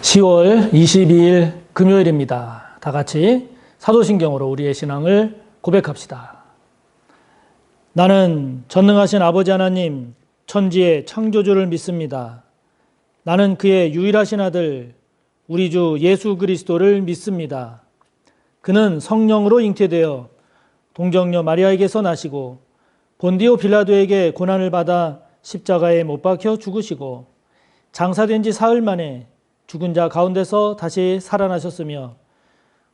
10월 22일 금요일입니다. 다 같이 사도신경으로 우리의 신앙을 고백합시다. 나는 전능하신 아버지 하나님, 천지의 창조주를 믿습니다. 나는 그의 유일하신 아들, 우리 주 예수 그리스도를 믿습니다. 그는 성령으로 잉태되어 동정녀 마리아에게서 나시고 본디오 빌라도에게 고난을 받아 십자가에 못 박혀 죽으시고 장사된 지 사흘 만에 죽은 자 가운데서 다시 살아나셨으며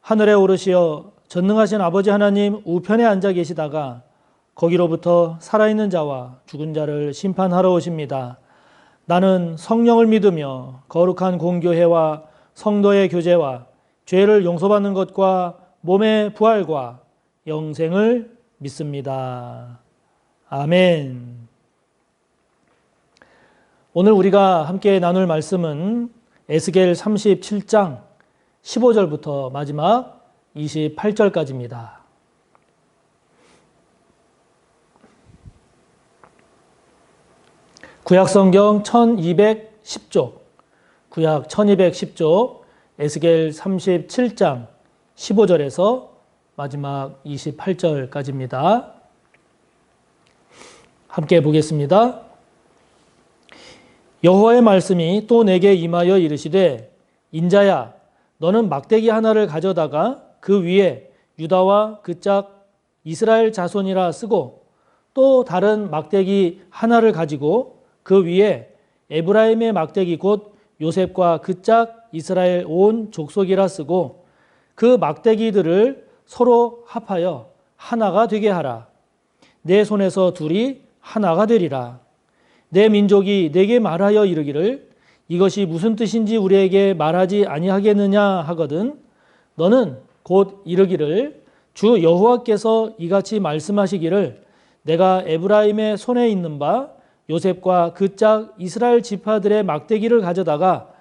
하늘에 오르시어 전능하신 아버지 하나님 우편에 앉아 계시다가 거기로부터 살아있는 자와 죽은 자를 심판하러 오십니다. 나는 성령을 믿으며 거룩한 공교회와 성도의 교제와 죄를 용서받는 것과 몸의 부활과 영생을 믿습니다. 아멘. 오늘 우리가 함께 나눌 말씀은 에스겔 37장 15절부터 마지막 28절까지입니다. 구약성경 1210쪽, 구약 1210쪽, 에스겔 37장 15절에서 마지막 28절까지입니다. 함께 보겠습니다. 여호와의 말씀이 또 내게 임하여 이르시되 인자야 너는 막대기 하나를 가져다가 그 위에 유다와 그 짝 이스라엘 자손이라 쓰고 또 다른 막대기 하나를 가지고 그 위에 에브라임의 막대기 곧 요셉과 그 짝 이스라엘 온 족속이라 쓰고 그 막대기들을 서로 합하여 하나가 되게 하라. 내 손에서 둘이 하나가 되리라. 내 민족이 내게 말하여 이르기를 이것이 무슨 뜻인지 우리에게 말하지 아니하겠느냐 하거든 너는 곧 이르기를 주 여호와께서 이같이 말씀하시기를 내가 에브라임의 손에 있는 바 요셉과 그 짝 이스라엘 지파들의 막대기를 가져다가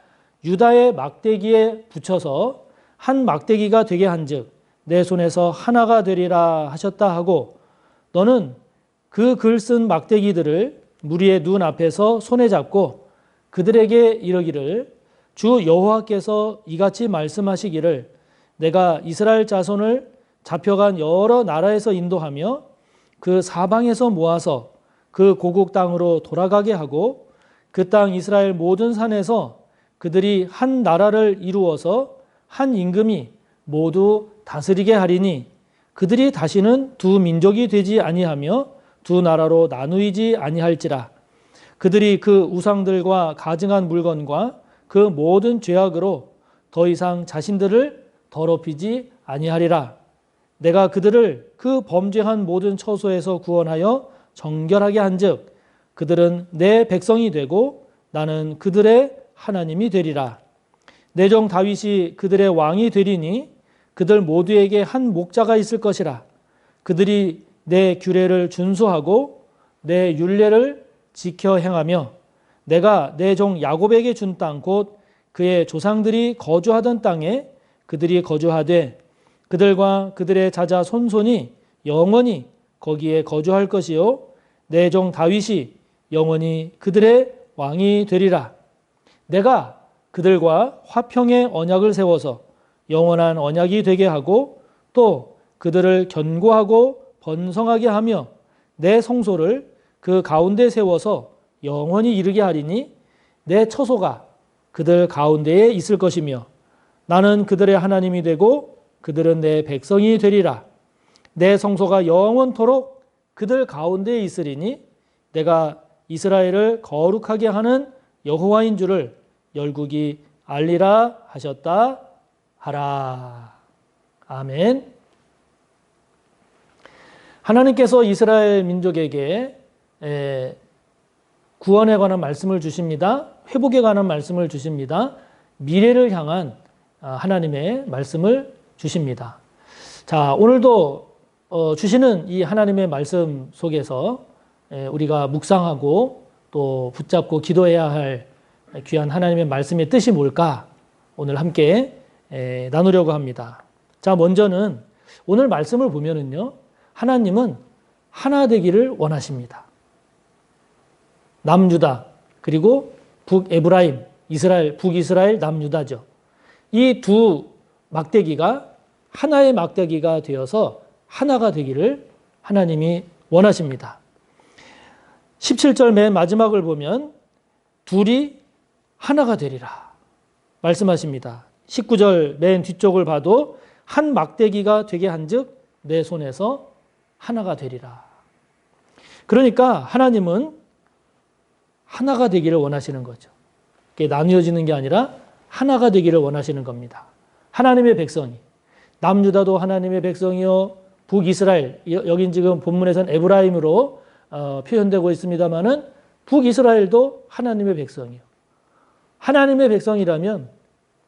유다의 막대기에 붙여서 한 막대기가 되게 한즉 내 손에서 하나가 되리라 하셨다 하고 너는 그 글 쓴 막대기들을 무리의 눈 앞에서 손에 잡고 그들에게 이르기를 주 여호와께서 이같이 말씀하시기를 내가 이스라엘 자손을 잡혀간 여러 나라에서 인도하며 그 사방에서 모아서 그 고국 땅으로 돌아가게 하고 그 땅 이스라엘 모든 산에서 그들이 한 나라를 이루어서 한 임금이 모두 다스리게 하리니 그들이 다시는 두 민족이 되지 아니하며 두 나라로 나누이지 아니할지라. 그들이 그 우상들과 가증한 물건과 그 모든 죄악으로 더 이상 자신들을 더럽히지 아니하리라. 내가 그들을 그 범죄한 모든 처소에서 구원하여 정결하게 한즉 그들은 내 백성이 되고 나는 그들의 하나님이 되리라. 내 종 다윗이 그들의 왕이 되리니 그들 모두에게 한 목자가 있을 것이라. 그들이 내 규례를 준수하고 내 율례를 지켜 행하며 내가 내 종 야곱에게 준 땅 곧 그의 조상들이 거주하던 땅에 그들이 거주하되 그들과 그들의 자자 손손이 영원히 거기에 거주할 것이요 내 종 다윗이 영원히 그들의 왕이 되리라. 내가 그들과 화평의 언약을 세워서 영원한 언약이 되게 하고 또 그들을 견고하고 번성하게 하며 내 성소를 그 가운데 세워서 영원히 이르게 하리니 내 처소가 그들 가운데에 있을 것이며 나는 그들의 하나님이 되고 그들은 내 백성이 되리라. 내 성소가 영원토록 그들 가운데에 있으리니 내가 이스라엘을 거룩하게 하는 여호와인 줄을 열국이 알리라 하셨다 하라. 아멘. 하나님께서 이스라엘 민족에게 구원에 관한 말씀을 주십니다. 회복에 관한 말씀을 주십니다. 미래를 향한 하나님의 말씀을 주십니다. 자, 오늘도 주시는 이 하나님의 말씀 속에서 우리가 묵상하고 또 붙잡고 기도해야 할 귀한 하나님의 말씀의 뜻이 뭘까? 오늘 함께 나누려고 합니다. 자, 먼저는 오늘 말씀을 보면은요. 하나님은 하나 되기를 원하십니다. 남유다 그리고 북에브라임 이스라엘, 북이스라엘, 남유다죠. 이 두 막대기가 하나의 막대기가 되어서 하나가 되기를 하나님이 원하십니다. 17절 맨 마지막을 보면 둘이 하나가 되리라 말씀하십니다. 19절 맨 뒤쪽을 봐도 한 막대기가 되게 한즉 내 손에서 하나가 되리라. 그러니까 하나님은 하나가 되기를 원하시는 거죠. 이게 나뉘어지는 게 아니라 하나가 되기를 원하시는 겁니다. 하나님의 백성이, 남유다도 하나님의 백성이요, 북이스라엘, 여긴 지금 본문에서는 에브라임으로 표현되고 있습니다마는 북이스라엘도 하나님의 백성이요. 하나님의 백성이라면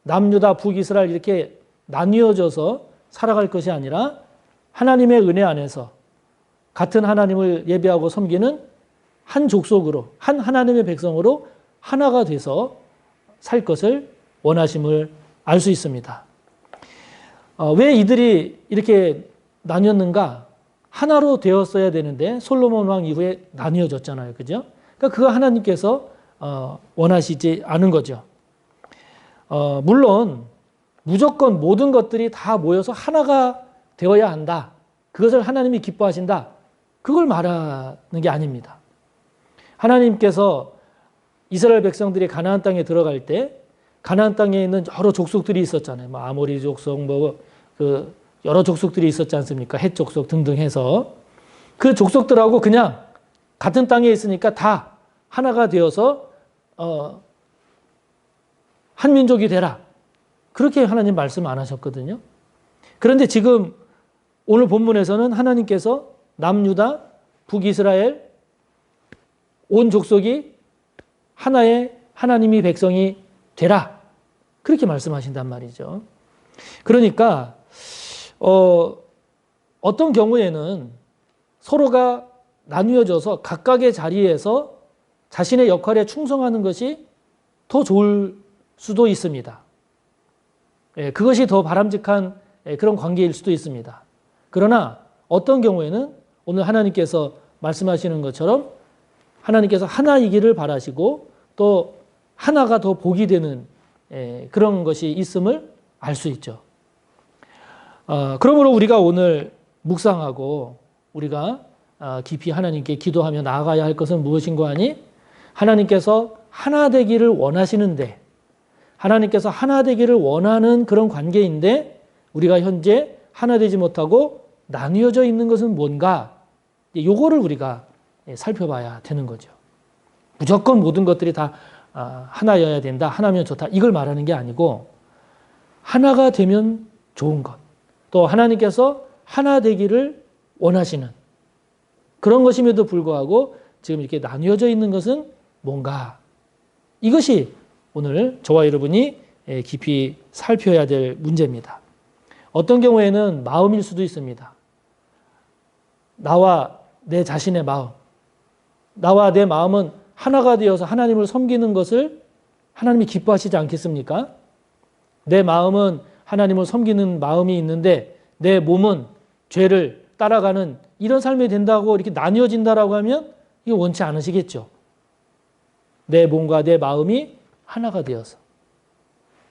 남유다, 북이스라엘 이렇게 나뉘어져서 살아갈 것이 아니라 하나님의 은혜 안에서 같은 하나님을 예배하고 섬기는 한 족속으로, 한 하나님의 백성으로 하나가 돼서 살 것을 원하심을 알 수 있습니다. 왜 이들이 이렇게 나뉘었는가? 하나로 되었어야 되는데 솔로몬 왕 이후에 나뉘어졌잖아요. 그죠? 그러니까 그거 하나님께서 원하시지 않은 거죠. 물론 무조건 모든 것들이 다 모여서 하나가 되어야 한다. 그것을 하나님이 기뻐하신다. 그걸 말하는 게 아닙니다. 하나님께서 이스라엘 백성들이 가나안 땅에 들어갈 때 가나안 땅에 있는 여러 족속들이 있었잖아요. 뭐 아모리 족속, 그 여러 족속들이 있었지 않습니까? 헷 족속 등등 해서 그 족속들하고 그냥 같은 땅에 있으니까 다 하나가 되어서 한 민족이 되라. 그렇게 하나님 말씀 안 하셨거든요. 그런데 지금 오늘 본문에서는 하나님께서 남유다, 북이스라엘 온 족속이 하나의 하나님이 백성이 되라. 그렇게 말씀하신단 말이죠. 그러니까 어떤 경우에는 서로가 나뉘어져서 각각의 자리에서 자신의 역할에 충성하는 것이 더 좋을 수도 있습니다. 그것이 더 바람직한 그런 관계일 수도 있습니다. 그러나 어떤 경우에는 오늘 하나님께서 말씀하시는 것처럼 하나님께서 하나이기를 바라시고 또 하나가 더 복이 되는 그런 것이 있음을 알 수 있죠. 그러므로 우리가 오늘 묵상하고 우리가 깊이 하나님께 기도하며 나아가야 할 것은 무엇인가 하니 하나님께서 하나 되기를 원하시는데 하나님께서 하나 되기를 원하는 그런 관계인데 우리가 현재 하나 되지 못하고 나뉘어져 있는 것은 뭔가 요거를 우리가 살펴봐야 되는 거죠. 무조건 모든 것들이 다 하나여야 된다. 하나면 좋다. 이걸 말하는 게 아니고 하나가 되면 좋은 것. 또 하나님께서 하나 되기를 원하시는 그런 것임에도 불구하고 지금 이렇게 나뉘어져 있는 것은 뭔가 이것이 오늘 저와 여러분이 깊이 살펴야 될 문제입니다. 어떤 경우에는 마음일 수도 있습니다. 나와 내 자신의 마음, 나와 내 마음은 하나가 되어서 하나님을 섬기는 것을 하나님이 기뻐하시지 않겠습니까? 내 마음은 하나님을 섬기는 마음이 있는데 내 몸은 죄를 따라가는 이런 삶이 된다고 이렇게 나뉘어진다라고 하면 이거 원치 않으시겠죠. 내 몸과 내 마음이 하나가 되어서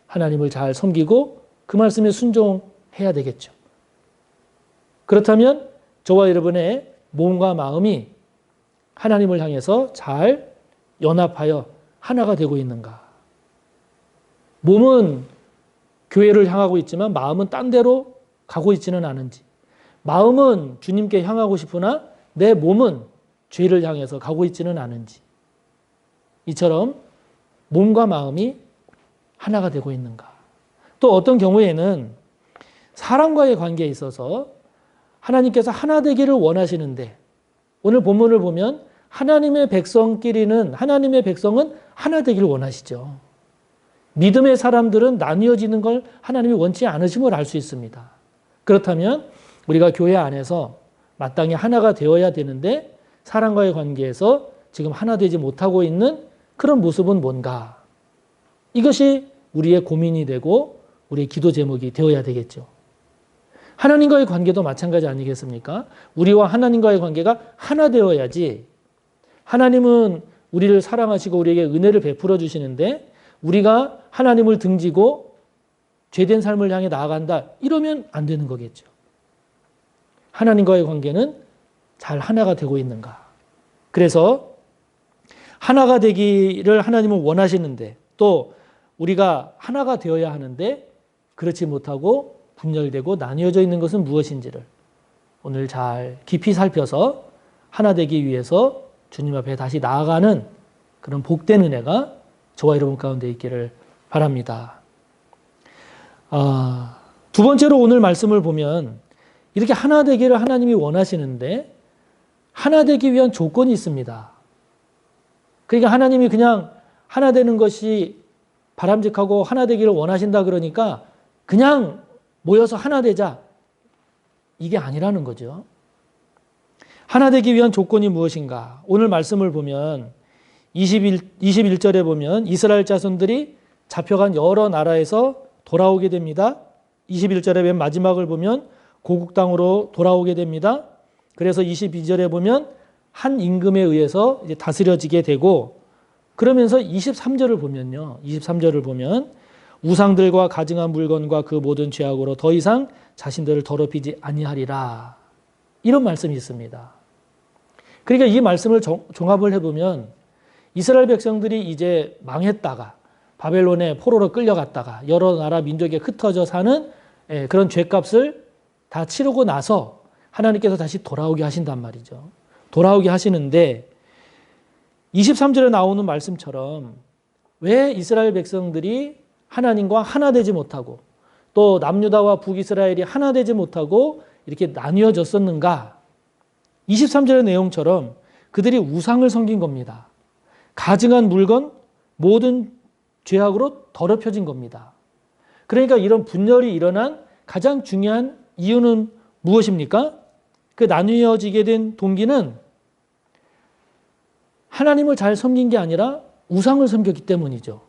하나님을 잘 섬기고 그 말씀에 순종해야 되겠죠. 그렇다면 저와 여러분의 몸과 마음이 하나님을 향해서 잘 연합하여 하나가 되고 있는가? 몸은 교회를 향하고 있지만 마음은 딴 데로 가고 있지는 않은지, 마음은 주님께 향하고 싶으나 내 몸은 죄를 향해서 가고 있지는 않은지, 이처럼 몸과 마음이 하나가 되고 있는가? 또 어떤 경우에는 사람과의 관계에 있어서 하나님께서 하나 되기를 원하시는데 오늘 본문을 보면 하나님의 백성은 하나 되기를 원하시죠. 믿음의 사람들은 나뉘어지는 걸 하나님이 원치 않으심을 알 수 있습니다. 그렇다면 우리가 교회 안에서 마땅히 하나가 되어야 되는데 사람과의 관계에서 지금 하나 되지 못하고 있는 그런 모습은 뭔가? 이것이 우리의 고민이 되고 우리의 기도 제목이 되어야 되겠죠. 하나님과의 관계도 마찬가지 아니겠습니까? 우리와 하나님과의 관계가 하나 되어야지. 하나님은 우리를 사랑하시고 우리에게 은혜를 베풀어 주시는데 우리가 하나님을 등지고 죄된 삶을 향해 나아간다. 이러면 안 되는 거겠죠. 하나님과의 관계는 잘 하나가 되고 있는가. 그래서 하나가 되기를 하나님은 원하시는데 또 우리가 하나가 되어야 하는데 그렇지 못하고 분열되고 나뉘어져 있는 것은 무엇인지를 오늘 잘 깊이 살펴서 하나 되기 위해서 주님 앞에 다시 나아가는 그런 복된 은혜가 저와 여러분 가운데 있기를 바랍니다. 두 번째로 오늘 말씀을 보면 이렇게 하나 되기를 하나님이 원하시는데 하나 되기 위한 조건이 있습니다. 그러니까 하나님이 그냥 하나 되는 것이 바람직하고 하나 되기를 원하신다 그러니까 그냥 모여서 하나 되자 이게 아니라는 거죠. 하나 되기 위한 조건이 무엇인가? 오늘 말씀을 보면 21절에 보면 이스라엘 자손들이 잡혀간 여러 나라에서 돌아오게 됩니다. 21절의 맨 마지막을 보면 고국 땅으로 돌아오게 됩니다. 그래서 22절에 보면 한 임금에 의해서 이제 다스려지게 되고 그러면서 23절을 보면요. 23절을 보면 우상들과 가증한 물건과 그 모든 죄악으로 더 이상 자신들을 더럽히지 아니하리라. 이런 말씀이 있습니다. 그러니까 이 말씀을 종합을 해보면 이스라엘 백성들이 이제 망했다가 바벨론의 포로로 끌려갔다가 여러 나라 민족에 흩어져 사는 그런 죄값을 다 치르고 나서 하나님께서 다시 돌아오게 하신단 말이죠. 돌아오게 하시는데 23절에 나오는 말씀처럼 왜 이스라엘 백성들이 하나님과 하나 되지 못하고 또 남유다와 북이스라엘이 하나 되지 못하고 이렇게 나뉘어졌었는가? 23절의 내용처럼 그들이 우상을 섬긴 겁니다. 가증한 물건, 모든 죄악으로 더럽혀진 겁니다. 그러니까 이런 분열이 일어난 가장 중요한 이유는 무엇입니까? 그 나뉘어지게 된 동기는 하나님을 잘 섬긴 게 아니라 우상을 섬겼기 때문이죠.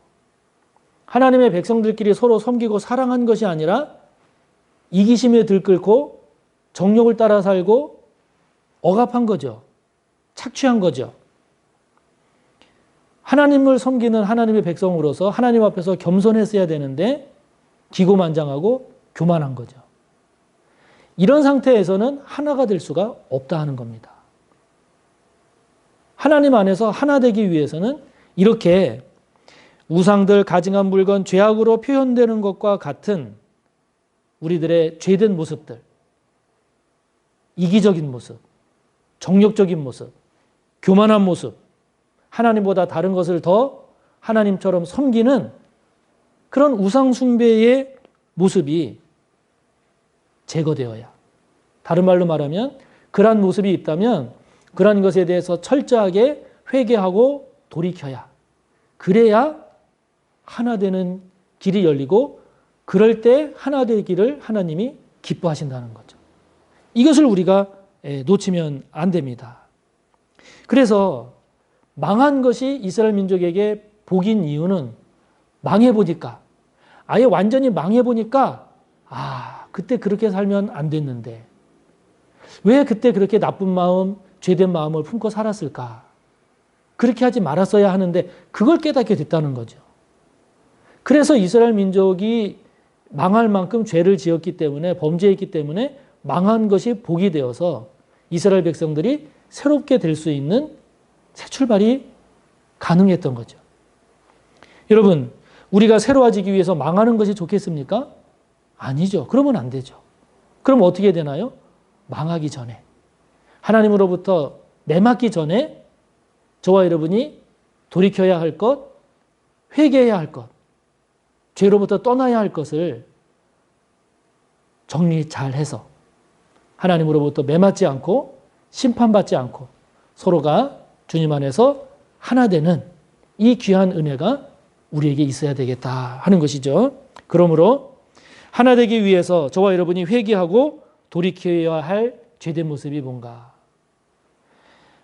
하나님의 백성들끼리 서로 섬기고 사랑한 것이 아니라 이기심에 들끓고 정욕을 따라 살고 억압한 거죠. 착취한 거죠. 하나님을 섬기는 하나님의 백성으로서 하나님 앞에서 겸손했어야 되는데 기고만장하고 교만한 거죠. 이런 상태에서는 하나가 될 수가 없다 하는 겁니다. 하나님 안에서 하나 되기 위해서는 이렇게 우상들, 가증한 물건, 죄악으로 표현되는 것과 같은 우리들의 죄된 모습들, 이기적인 모습, 정욕적인 모습, 교만한 모습, 하나님보다 다른 것을 더 하나님처럼 섬기는 그런 우상 숭배의 모습이 제거되어야, 다른 말로 말하면 그러한 모습이 있다면 그러한 것에 대해서 철저하게 회개하고 돌이켜야, 그래야 하나 되는 길이 열리고 그럴 때 하나 되기를 하나님이 기뻐하신다는 거죠. 이것을 우리가 놓치면 안 됩니다. 그래서 망한 것이 이스라엘 민족에게 복인 이유는 망해보니까, 아예 완전히 망해보니까 그때 그렇게 살면 안 됐는데 왜 그때 그렇게 나쁜 마음, 죄된 마음을 품고 살았을까? 그렇게 하지 말았어야 하는데 그걸 깨닫게 됐다는 거죠. 그래서 이스라엘 민족이 망할 만큼 죄를 지었기 때문에, 범죄했기 때문에 망한 것이 복이 되어서 이스라엘 백성들이 새롭게 될 수 있는 새 출발이 가능했던 거죠. 여러분, 우리가 새로워지기 위해서 망하는 것이 좋겠습니까? 아니죠. 그러면 안 되죠. 그럼 어떻게 되나요? 망하기 전에, 하나님으로부터 내맞기 전에 저와 여러분이 돌이켜야 할 것, 회개해야 할 것, 죄로부터 떠나야 할 것을 정리 잘 해서 하나님으로부터 매맞지 않고 심판받지 않고 서로가 주님 안에서 하나 되는 이 귀한 은혜가 우리에게 있어야 되겠다 하는 것이죠. 그러므로 하나 되기 위해서 저와 여러분이 회개하고 돌이켜야 할 죄된 모습이 뭔가?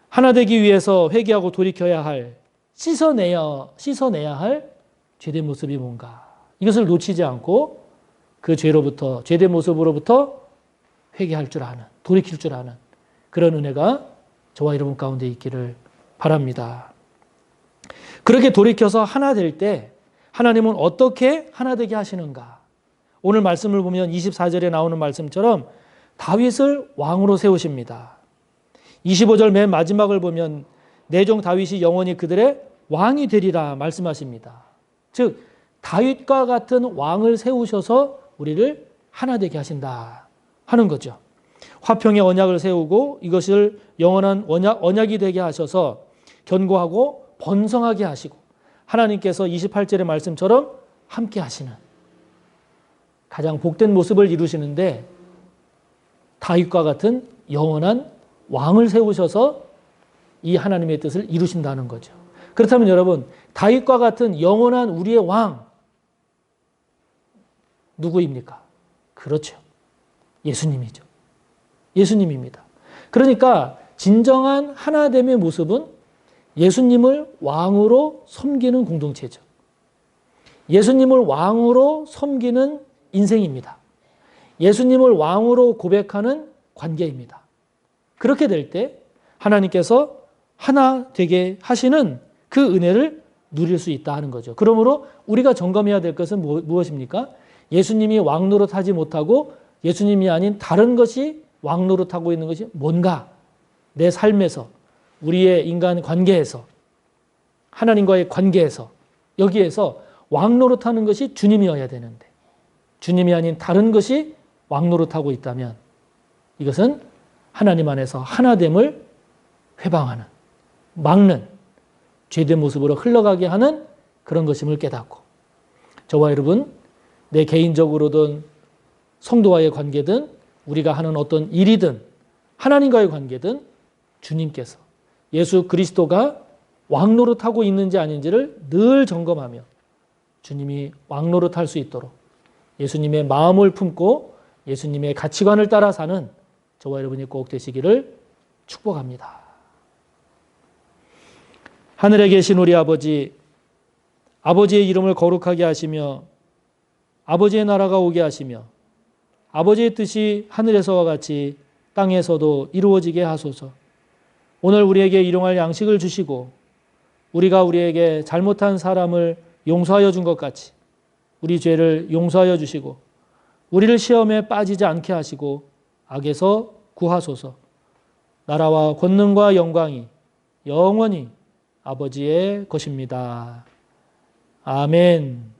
하나 되기 위해서 회개하고 돌이켜야 할, 씻어내야 할 죄된 모습이 뭔가? 이것을 놓치지 않고 그 죄로부터, 죄된 모습으로부터 회개할 줄 아는, 돌이킬 줄 아는 그런 은혜가 저와 여러분 가운데 있기를 바랍니다. 그렇게 돌이켜서 하나 될 때 하나님은 어떻게 하나 되게 하시는가? 오늘 말씀을 보면 24절에 나오는 말씀처럼 다윗을 왕으로 세우십니다. 25절 맨 마지막을 보면 내 종 다윗이 영원히 그들의 왕이 되리라 말씀하십니다. 즉 다윗과 같은 왕을 세우셔서 우리를 하나 되게 하신다 하는 거죠. 화평의 언약을 세우고 이것을 영원한 언약이 되게 하셔서 견고하고 번성하게 하시고 하나님께서 28절의 말씀처럼 함께 하시는 가장 복된 모습을 이루시는데 다윗과 같은 영원한 왕을 세우셔서 이 하나님의 뜻을 이루신다는 거죠. 그렇다면 여러분, 다윗과 같은 영원한 우리의 왕 누구입니까? 그렇죠. 예수님이죠. 예수님입니다. 그러니까 진정한 하나됨의 모습은 예수님을 왕으로 섬기는 공동체죠. 예수님을 왕으로 섬기는 인생입니다. 예수님을 왕으로 고백하는 관계입니다. 그렇게 될 때 하나님께서 하나 되게 하시는 그 은혜를 누릴 수 있다 하는 거죠. 그러므로 우리가 점검해야 될 것은 무엇입니까? 예수님이 왕 노릇하지 못하고 예수님이 아닌 다른 것이 왕 노릇하고 있는 것이 뭔가 내 삶에서 우리의 인간 관계에서 하나님과의 관계에서 여기에서 왕 노릇하는 것이 주님이어야 되는데 주님이 아닌 다른 것이 왕 노릇하고 있다면 이것은 하나님 안에서 하나됨을 회방하는 막는 죄된 모습으로 흘러가게 하는 그런 것임을 깨닫고 저와 여러분 내 개인적으로든 성도와의 관계든 우리가 하는 어떤 일이든 하나님과의 관계든 주님께서 예수 그리스도가 왕노릇하고 있는지 아닌지를 늘 점검하며 주님이 왕노릇할 수 있도록 예수님의 마음을 품고 예수님의 가치관을 따라 사는 저와 여러분이 꼭 되시기를 축복합니다. 하늘에 계신 우리 아버지, 아버지의 이름을 거룩하게 하시며 아버지의 나라가 오게 하시며 아버지의 뜻이 하늘에서와 같이 땅에서도 이루어지게 하소서. 오늘 우리에게 일용할 양식을 주시고 우리가 우리에게 잘못한 사람을 용서하여 준 것 같이 우리 죄를 용서하여 주시고 우리를 시험에 빠지지 않게 하시고 악에서 구하소서. 나라와 권능과 영광이 영원히 아버지의 것입니다. 아멘.